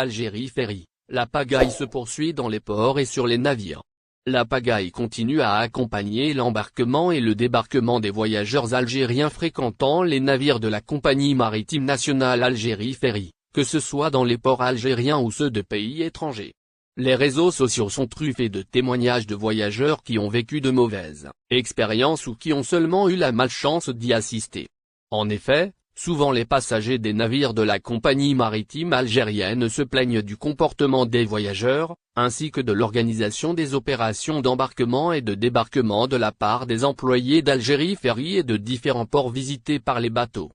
Algérie Ferry, la pagaille se poursuit dans les ports et sur les navires. La pagaille continue à accompagner l'embarquement et le débarquement des voyageurs algériens fréquentant les navires de la compagnie maritime nationale Algérie Ferry, que ce soit dans les ports algériens ou ceux de pays étrangers. Les réseaux sociaux sont truffés de témoignages de voyageurs qui ont vécu de mauvaises expériences ou qui ont seulement eu la malchance d'y assister. En effet, souvent les passagers des navires de la compagnie maritime algérienne se plaignent du comportement des voyageurs, ainsi que de l'organisation des opérations d'embarquement et de débarquement de la part des employés d'Algérie Ferry et de différents ports visités par les bateaux.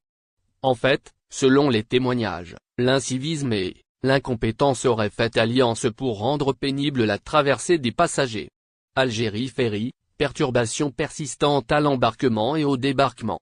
En fait, selon les témoignages, l'incivisme et l'incompétence auraient fait alliance pour rendre pénible la traversée des passagers. Algérie Ferry, perturbations persistantes à l'embarquement et au débarquement.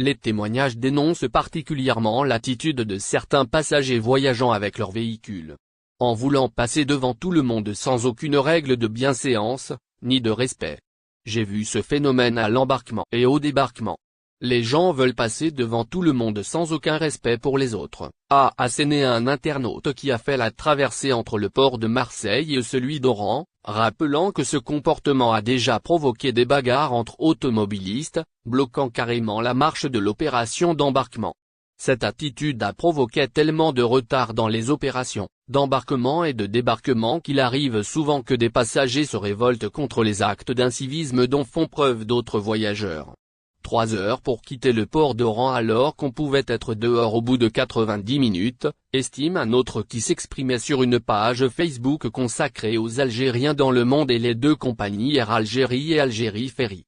Les témoignages dénoncent particulièrement l'attitude de certains passagers voyageant avec leur véhicule. En voulant passer devant tout le monde sans aucune règle de bienséance, ni de respect. J'ai vu ce phénomène à l'embarquement et au débarquement. Les gens veulent passer devant tout le monde sans aucun respect pour les autres, a asséné un internaute qui a fait la traversée entre le port de Marseille et celui d'Oran, rappelant que ce comportement a déjà provoqué des bagarres entre automobilistes, bloquant carrément la marche de l'opération d'embarquement. Cette attitude a provoqué tellement de retard dans les opérations d'embarquement et de débarquement qu'il arrive souvent que des passagers se révoltent contre les actes d'incivisme dont font preuve d'autres voyageurs. 3 heures pour quitter le port d'Oran alors qu'on pouvait être dehors au bout de 90 minutes, estime un autre qui s'exprimait sur une page Facebook consacrée aux Algériens dans le monde et les deux compagnies Air Algérie et Algérie Ferry.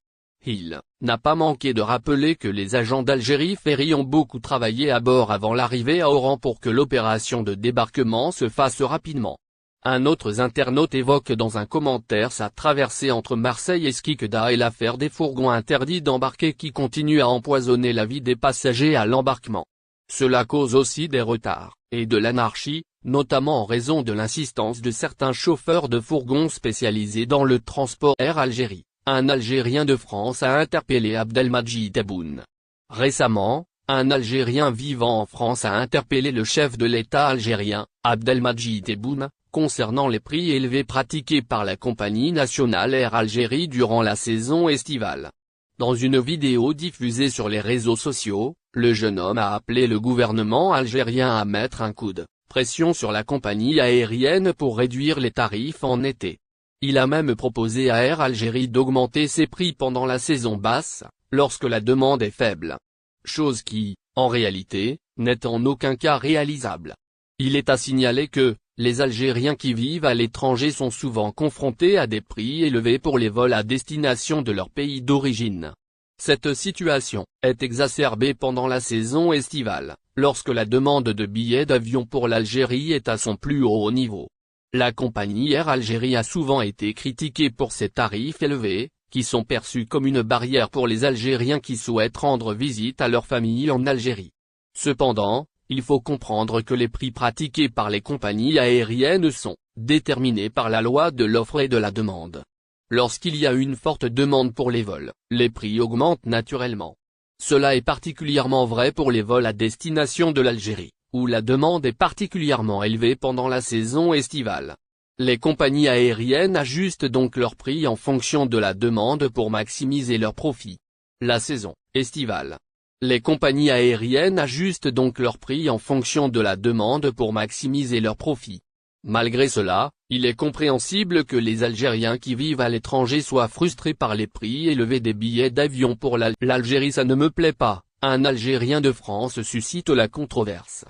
Il n'a pas manqué de rappeler que les agents d'Algérie Ferry ont beaucoup travaillé à bord avant l'arrivée à Oran pour que l'opération de débarquement se fasse rapidement. Un autre internaute évoque dans un commentaire sa traversée entre Marseille et Skikda et l'affaire des fourgons interdits d'embarquer qui continuent à empoisonner la vie des passagers à l'embarquement. Cela cause aussi des retards, et de l'anarchie, notamment en raison de l'insistance de certains chauffeurs de fourgons spécialisés dans le transport Air Algérie. Un Algérien de France a interpellé Abdelmadjid Tebboune. Récemment, un Algérien vivant en France a interpellé le chef de l'État algérien, Abdelmadjid Tebboune, concernant les prix élevés pratiqués par la compagnie nationale Air Algérie durant la saison estivale. Dans une vidéo diffusée sur les réseaux sociaux, le jeune homme a appelé le gouvernement algérien à mettre un coup de pression sur la compagnie aérienne pour réduire les tarifs en été. Il a même proposé à Air Algérie d'augmenter ses prix pendant la saison basse, lorsque la demande est faible. Chose qui, en réalité, n'est en aucun cas réalisable. Il est à signaler que, les Algériens qui vivent à l'étranger sont souvent confrontés à des prix élevés pour les vols à destination de leur pays d'origine. Cette situation est exacerbée pendant la saison estivale, lorsque la demande de billets d'avion pour l'Algérie est à son plus haut niveau. La compagnie Air Algérie a souvent été critiquée pour ses tarifs élevés, qui sont perçus comme une barrière pour les Algériens qui souhaitent rendre visite à leur famille en Algérie. Cependant, il faut comprendre que les prix pratiqués par les compagnies aériennes sont déterminés par la loi de l'offre et de la demande. Lorsqu'il y a une forte demande pour les vols, les prix augmentent naturellement. Cela est particulièrement vrai pour les vols à destination de l'Algérie, où la demande est particulièrement élevée pendant la saison estivale. Les compagnies aériennes ajustent donc leurs prix en fonction de la demande pour maximiser leurs profits. La saison estivale. Les compagnies aériennes ajustent donc leurs prix en fonction de la demande pour maximiser leurs profits. Malgré cela, il est compréhensible que les Algériens qui vivent à l'étranger soient frustrés par les prix élevés des billets d'avion pour l'Algérie. Ça ne me plaît pas. Un Algérien de France suscite la controverse.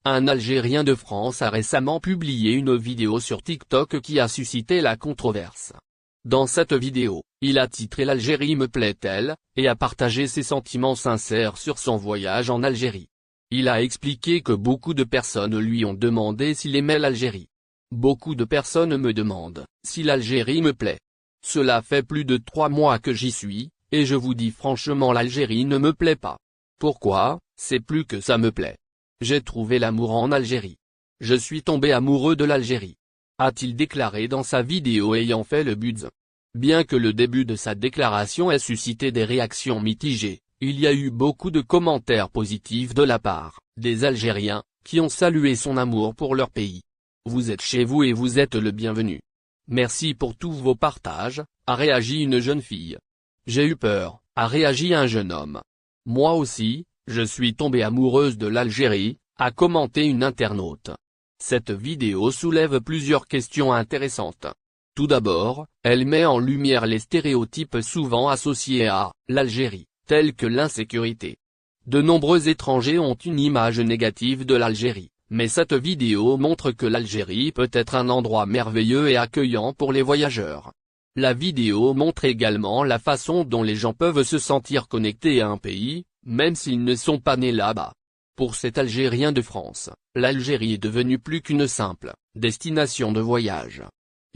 Un Algérien de France a récemment publié une vidéo sur TikTok qui a suscité la controverse. Dans cette vidéo, il a titré « L'Algérie me plaît-elle ?», et a partagé ses sentiments sincères sur son voyage en Algérie. Il a expliqué que beaucoup de personnes lui ont demandé s'il aimait l'Algérie. Beaucoup de personnes me demandent si l'Algérie me plaît. Cela fait plus de 3 mois que j'y suis, et je vous dis franchement l'Algérie ne me plaît pas. Pourquoi? C'est plus que ça me plaît. J'ai trouvé l'amour en Algérie. Je suis tombé amoureux de l'Algérie. A-t-il déclaré dans sa vidéo ayant fait le buzz. Bien que le début de sa déclaration ait suscité des réactions mitigées, il y a eu beaucoup de commentaires positifs de la part des Algériens, qui ont salué son amour pour leur pays. Vous êtes chez vous et vous êtes le bienvenu. Merci pour tous vos partages, a réagi une jeune fille. J'ai eu peur, a réagi un jeune homme. Moi aussi, je suis tombée amoureuse de l'Algérie, a commenté une internaute. Cette vidéo soulève plusieurs questions intéressantes. Tout d'abord, elle met en lumière les stéréotypes souvent associés à l'Algérie, tels que l'insécurité. De nombreux étrangers ont une image négative de l'Algérie, mais cette vidéo montre que l'Algérie peut être un endroit merveilleux et accueillant pour les voyageurs. La vidéo montre également la façon dont les gens peuvent se sentir connectés à un pays, même s'ils ne sont pas nés là-bas. Pour cet Algérien de France, l'Algérie est devenue plus qu'une simple destination de voyage.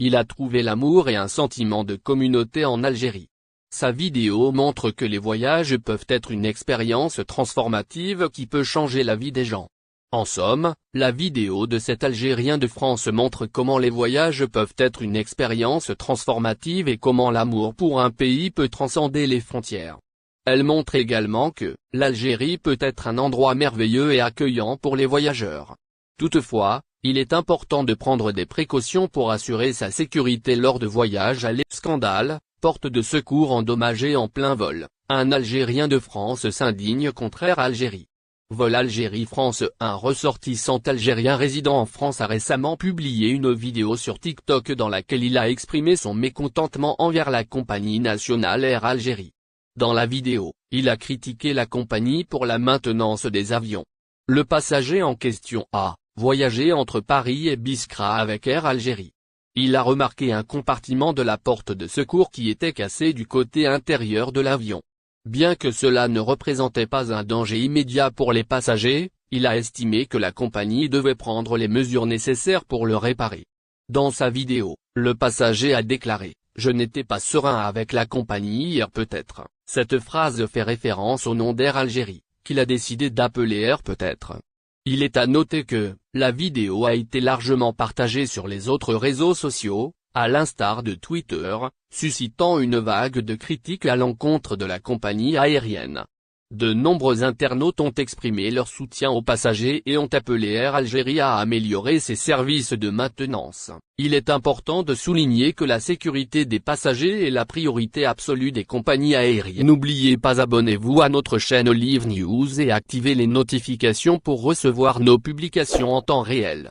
Il a trouvé l'amour et un sentiment de communauté en Algérie. Sa vidéo montre que les voyages peuvent être une expérience transformative qui peut changer la vie des gens. En somme, la vidéo de cet Algérien de France montre comment les voyages peuvent être une expérience transformative et comment l'amour pour un pays peut transcender les frontières. Elle montre également que l'Algérie peut être un endroit merveilleux et accueillant pour les voyageurs. Toutefois, il est important de prendre des précautions pour assurer sa sécurité lors de voyages à scandale, porte de secours endommagée en plein vol, un Algérien de France s'indigne contre Air Algérie. Vol Algérie-France. Un ressortissant algérien résidant en France a récemment publié une vidéo sur TikTok dans laquelle il a exprimé son mécontentement envers la compagnie nationale Air Algérie. Dans la vidéo, il a critiqué la compagnie pour la maintenance des avions. Le passager en question a voyagé entre Paris et Biskra avec Air Algérie. Il a remarqué un compartiment de la porte de secours qui était cassé du côté intérieur de l'avion. Bien que cela ne représentait pas un danger immédiat pour les passagers, il a estimé que la compagnie devait prendre les mesures nécessaires pour le réparer. Dans sa vidéo, le passager a déclaré « Je n'étais pas serein avec la compagnie hier peut-être ». Cette phrase fait référence au nom d'Air Algérie, qu'il a décidé d'appeler Air peut-être. Il est à noter que la vidéo a été largement partagée sur les autres réseaux sociaux, à l'instar de Twitter, suscitant une vague de critiques à l'encontre de la compagnie aérienne. De nombreux internautes ont exprimé leur soutien aux passagers et ont appelé Air Algérie à améliorer ses services de maintenance. Il est important de souligner que la sécurité des passagers est la priorité absolue des compagnies aériennes. N'oubliez pas, abonnez-vous à notre chaîne Olive News et activez les notifications pour recevoir nos publications en temps réel.